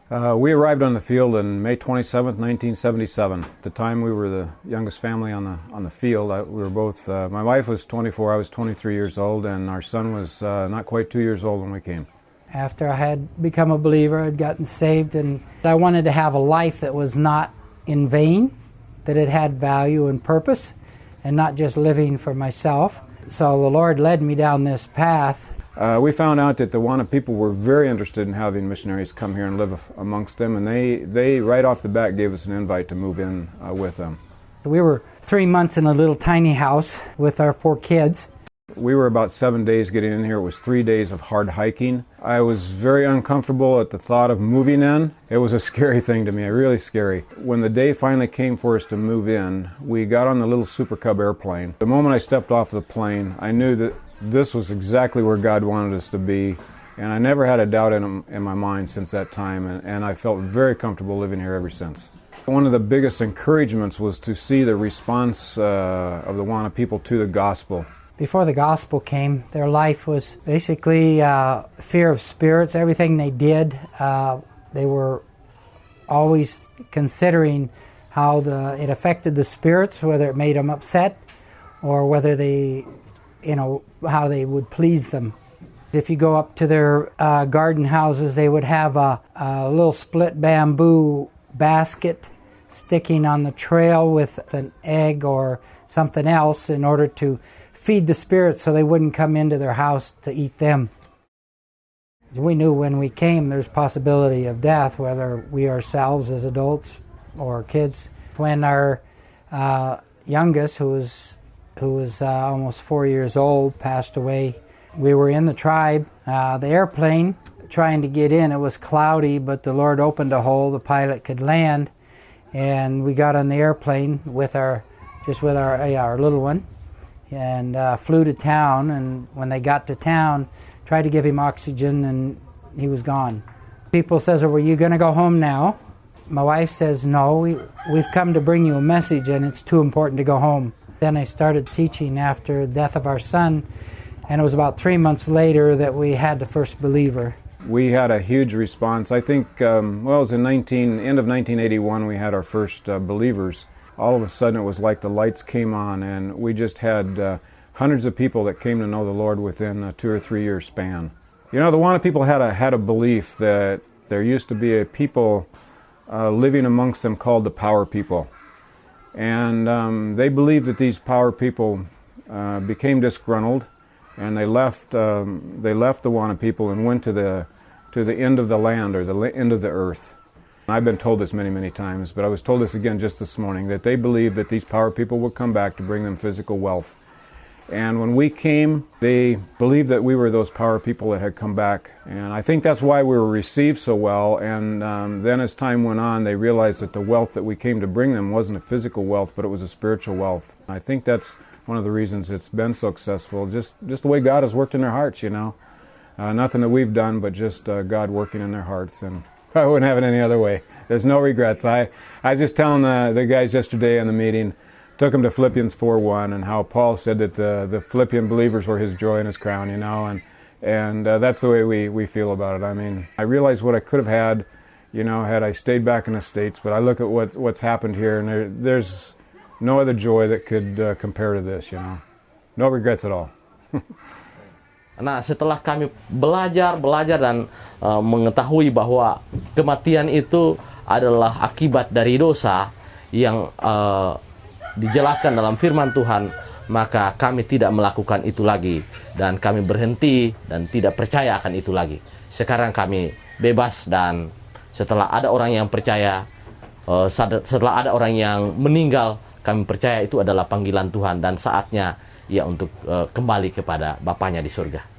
We arrived on the field on May 27th, 1977. At the time, we were the youngest family on the field. We were both. My wife was 24. I was 23 years old, and our son was not quite 2 years old when we came. After I had become a believer, I'd gotten saved, and I wanted to have a life that was not in vain, that it had value and purpose, and not just living for myself. So the Lord led me down this path. We found out that the Wana people were very interested in having missionaries come here and live amongst them, and they right off the bat gave us an invite to move in with them. We were 3 months in a little tiny house with our 4 kids. We were about 7 days getting in here. It was 3 days of hard hiking. I was very uncomfortable at the thought of moving in. It was a scary thing to me, really scary. When the day finally came for us to move in, we got on the little Super Cub airplane. The moment I stepped off the plane, I knew that this was exactly where God wanted us to be, and I never had a doubt in my mind since that time, and I felt very comfortable living here ever since. One of the biggest encouragements was to see the response of the Wana people to the gospel. Before the gospel came, their life was basically fear of spirits. Everything they did, they were always considering how it affected the spirits, whether it made them upset or whether how they would please them. If you go up to their garden houses, they would have a little split bamboo basket sticking on the trail with an egg or something else in order to feed the spirits so they wouldn't come into their house to eat them. We knew when we came there's possibility of death, whether we ourselves as adults or kids. When our youngest, who was almost 4 years old, passed away, we were in the tribe. The airplane, trying to get in, it was cloudy, but the Lord opened a hole, the pilot could land, and we got on the airplane with our little one, and flew to town. And when they got to town, tried to give him oxygen, and he was gone. People says, "Were you going to go home now?" My wife says, "No, we've come to bring you a message, and it's too important to go home." Then I started teaching after the death of our son, and it was about 3 months later that we had the first believer. We had a huge response. I think, it was in end of 1981 we had our first believers. All of a sudden it was like the lights came on, and we just had hundreds of people that came to know the Lord within a 2 or 3 year span. You know, the Wana people had a belief that there used to be a people living amongst them called the Power People. And they believed that these Power People became disgruntled, and they left the Wana people and went to the end of the land, or the end of the earth. I've been told this many, many times, but I was told this again just this morning, that they believed that these Power People would come back to bring them physical wealth. And when we came, they believed that we were those Power People that had come back. And I think that's why we were received so well. And then as time went on, they realized that the wealth that we came to bring them wasn't a physical wealth, but it was a spiritual wealth. I think that's one of the reasons it's been so successful, just the way God has worked in their hearts, you know. Nothing that we've done, but just God working in their hearts. And I wouldn't have it any other way. There's no regrets. I was just telling the guys yesterday in the meeting, took them to Philippians 4:1, and how Paul said that the Philippian believers were his joy and his crown, you know, and that's the way we feel about it. I mean, I realize what I could have had, you know, had I stayed back in the States, but I look at what's happened here, and there's no other joy that could compare to this, you know. No regrets at all. Nah, setelah kami belajar dan mengetahui bahwa kematian itu adalah akibat dari dosa yang dijelaskan dalam firman Tuhan, maka kami tidak melakukan itu lagi, dan kami berhenti dan tidak percaya akan itu lagi. Sekarang kami bebas, dan setelah ada orang yang percaya, setelah ada orang yang meninggal, kami percaya itu adalah panggilan Tuhan, dan saatnya ia untuk kembali kepada Bapaknya di surga.